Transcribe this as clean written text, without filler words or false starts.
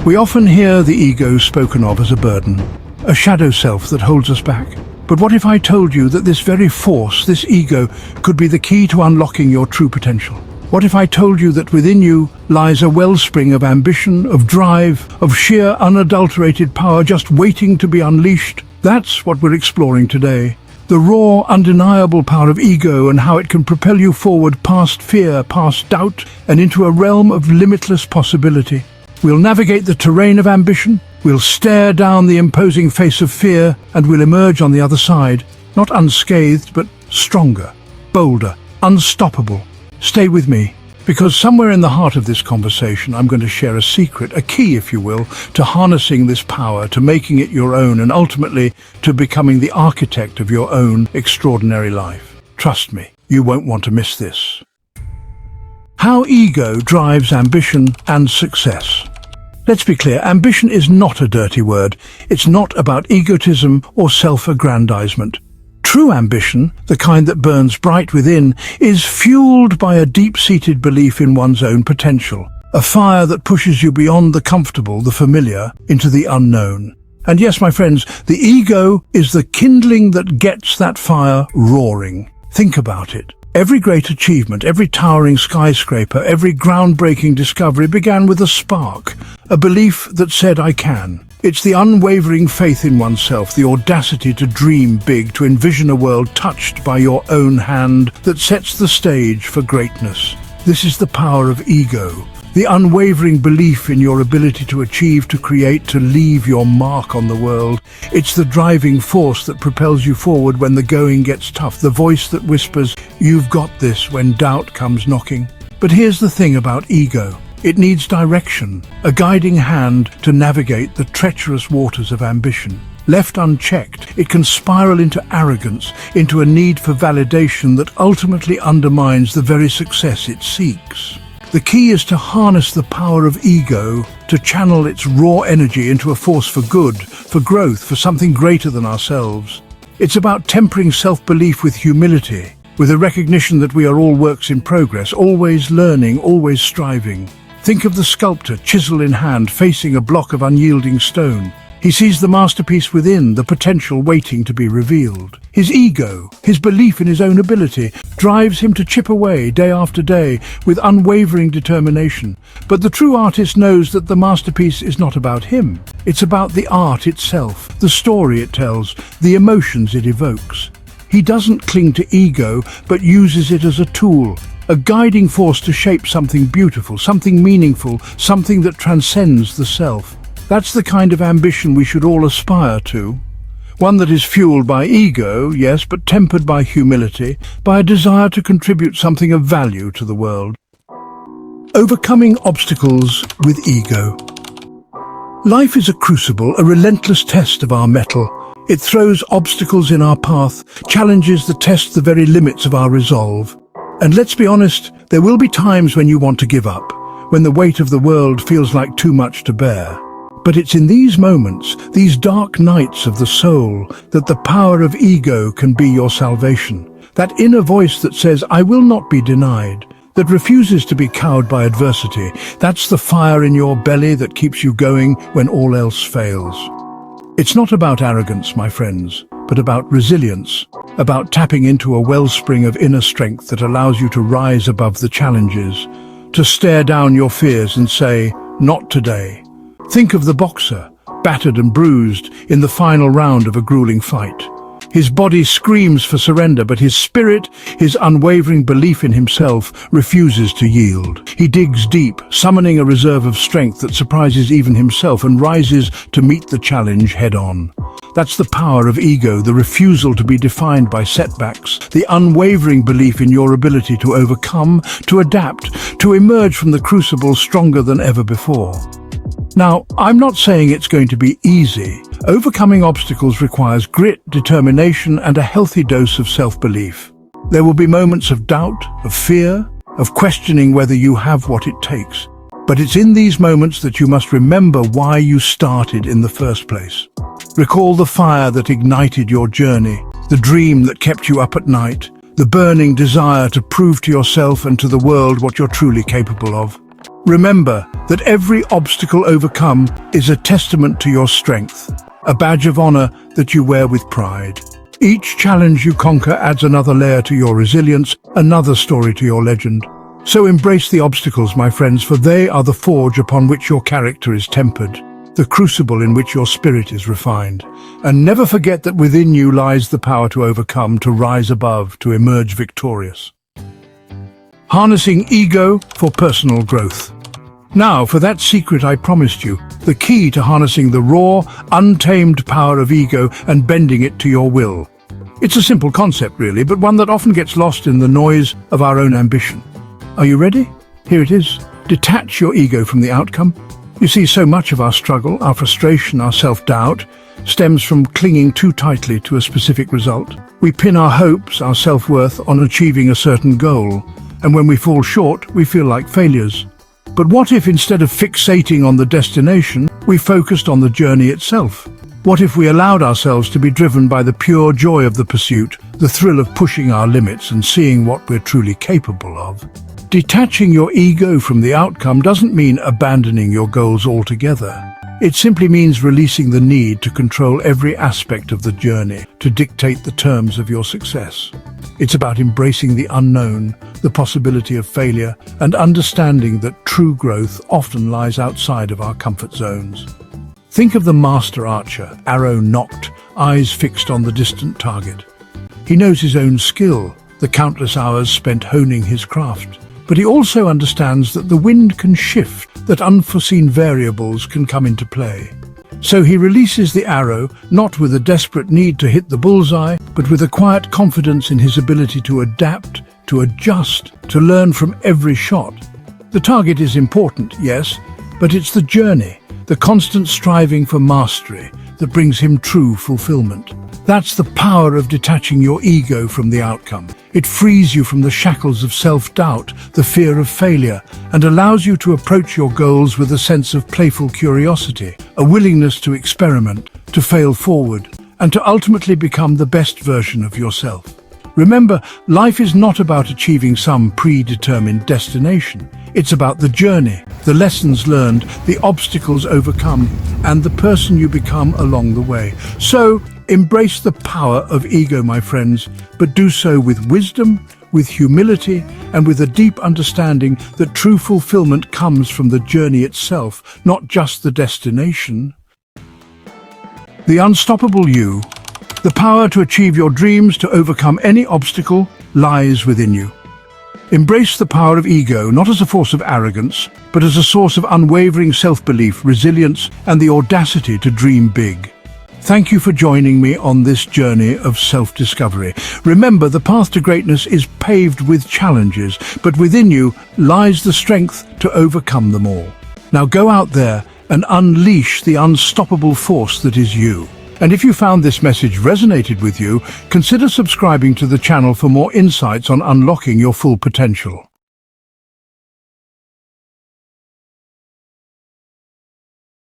We often hear the ego spoken of as a burden, a shadow self that holds us back. But what if I told you that this very force, this ego, could be the key to unlocking your true potential? What if I told you that within you lies a wellspring of ambition, of drive, of sheer unadulterated power just waiting to be unleashed? That's what we're exploring today. The raw, undeniable power of ego and how it can propel you forward past fear, past doubt, and into a realm of limitless possibility. We'll navigate the terrain of ambition, we'll stare down the imposing face of fear, and we'll emerge on the other side, not unscathed, but stronger, bolder, unstoppable. Stay with me, because somewhere in the heart of this conversation I'm going to share a secret, a key, if you will, to harnessing this power, to making it your own, and ultimately to becoming the architect of your own extraordinary life. Trust me, you won't want to miss this. How ego drives ambition and success. Let's be clear, ambition is not a dirty word. It's not about egotism or self-aggrandizement. True ambition, the kind that burns bright within, is fueled by a deep-seated belief in one's own potential, a fire that pushes you beyond the comfortable, the familiar, into the unknown. And yes, my friends, the ego is the kindling that gets that fire roaring. Think about it. Every great achievement, every towering skyscraper, every groundbreaking discovery began with a spark, a belief that said, "I can." It's the unwavering faith in oneself, the audacity to dream big, to envision a world touched by your own hand that sets the stage for greatness. This is the power of ego, the unwavering belief in your ability to achieve, to create, to leave your mark on the world. It's the driving force that propels you forward when the going gets tough, the voice that whispers, "You've got this," when doubt comes knocking. But here's the thing about ego. It needs direction, a guiding hand to navigate the treacherous waters of ambition. Left unchecked, it can spiral into arrogance, into a need for validation that ultimately undermines the very success it seeks. The key is to harness the power of ego, to channel its raw energy into a force for good, for growth, for something greater than ourselves. It's about tempering self-belief with humility, with a recognition that we are all works in progress, always learning, always striving. Think of the sculptor, chisel in hand, facing a block of unyielding stone. He sees the masterpiece within, the potential waiting to be revealed. His ego, his belief in his own ability, drives him to chip away day after day with unwavering determination. But the true artist knows that the masterpiece is not about him. It's about the art itself, the story it tells, the emotions it evokes. He doesn't cling to ego, but uses it as a tool, a guiding force to shape something beautiful, something meaningful, something that transcends the self. That's the kind of ambition we should all aspire to. One that is fueled by ego, yes, but tempered by humility, by a desire to contribute something of value to the world. Overcoming obstacles with ego. Life is a crucible, a relentless test of our mettle. It throws obstacles in our path, challenges that test the very limits of our resolve. And let's be honest, there will be times when you want to give up, when the weight of the world feels like too much to bear. But it's in these moments, these dark nights of the soul, that the power of ego can be your salvation. That inner voice that says, "I will not be denied," that refuses to be cowed by adversity. That's the fire in your belly that keeps you going when all else fails. It's not about arrogance, my friends, but about resilience, about tapping into a wellspring of inner strength that allows you to rise above the challenges, to stare down your fears and say, "Not today." Think of the boxer, battered and bruised, in the final round of a grueling fight. His body screams for surrender, but his spirit, his unwavering belief in himself, refuses to yield. He digs deep, summoning a reserve of strength that surprises even himself, and rises to meet the challenge head-on. That's the power of ego, the refusal to be defined by setbacks, the unwavering belief in your ability to overcome, to adapt, to emerge from the crucible stronger than ever before. Now, I'm not saying it's going to be easy. Overcoming obstacles requires grit, determination, and a healthy dose of self-belief. There will be moments of doubt, of fear, of questioning whether you have what it takes. But it's in these moments that you must remember why you started in the first place. Recall the fire that ignited your journey, the dream that kept you up at night, the burning desire to prove to yourself and to the world what you're truly capable of. Remember that every obstacle overcome is a testament to your strength, a badge of honor that you wear with pride. Each challenge you conquer adds another layer to your resilience, another story to your legend. So embrace the obstacles, my friends, for they are the forge upon which your character is tempered, the crucible in which your spirit is refined. And never forget that within you lies the power to overcome, to rise above, to emerge victorious. Harnessing ego for personal growth. Now, for that secret I promised you, the key to harnessing the raw, untamed power of ego and bending it to your will. It's a simple concept, really, but one that often gets lost in the noise of our own ambition. Are you ready? Here it is. Detach your ego from the outcome. You see, so much of our struggle, our frustration, our self-doubt, stems from clinging too tightly to a specific result. We pin our hopes, our self-worth on achieving a certain goal, and when we fall short, we feel like failures. But what if instead of fixating on the destination, we focused on the journey itself? What if we allowed ourselves to be driven by the pure joy of the pursuit, the thrill of pushing our limits and seeing what we're truly capable of? Detaching your ego from the outcome doesn't mean abandoning your goals altogether. It simply means releasing the need to control every aspect of the journey, to dictate the terms of your success. It's about embracing the unknown, the possibility of failure, and understanding that true growth often lies outside of our comfort zones. Think of the master archer, arrow nocked, eyes fixed on the distant target. He knows his own skill, the countless hours spent honing his craft. But he also understands that the wind can shift, that unforeseen variables can come into play. So he releases the arrow, not with a desperate need to hit the bullseye, but with a quiet confidence in his ability to adapt, to adjust, to learn from every shot. The target is important, yes, but it's the journey, the constant striving for mastery, that brings him true fulfillment. That's the power of detaching your ego from the outcome. It frees you from the shackles of self-doubt, the fear of failure, and allows you to approach your goals with a sense of playful curiosity, a willingness to experiment, to fail forward, and to ultimately become the best version of yourself. Remember, life is not about achieving some predetermined destination. It's about the journey, the lessons learned, the obstacles overcome, and the person you become along the way. So, embrace the power of ego, my friends, but do so with wisdom, with humility, and with a deep understanding that true fulfillment comes from the journey itself, not just the destination. The unstoppable you, the power to achieve your dreams, to overcome any obstacle, lies within you. Embrace the power of ego, not as a force of arrogance, but as a source of unwavering self-belief, resilience, and the audacity to dream big. Thank you for joining me on this journey of self-discovery. Remember, the path to greatness is paved with challenges, but within you lies the strength to overcome them all. Now go out there and unleash the unstoppable force that is you. And if you found this message resonated with you, consider subscribing to the channel for more insights on unlocking your full potential.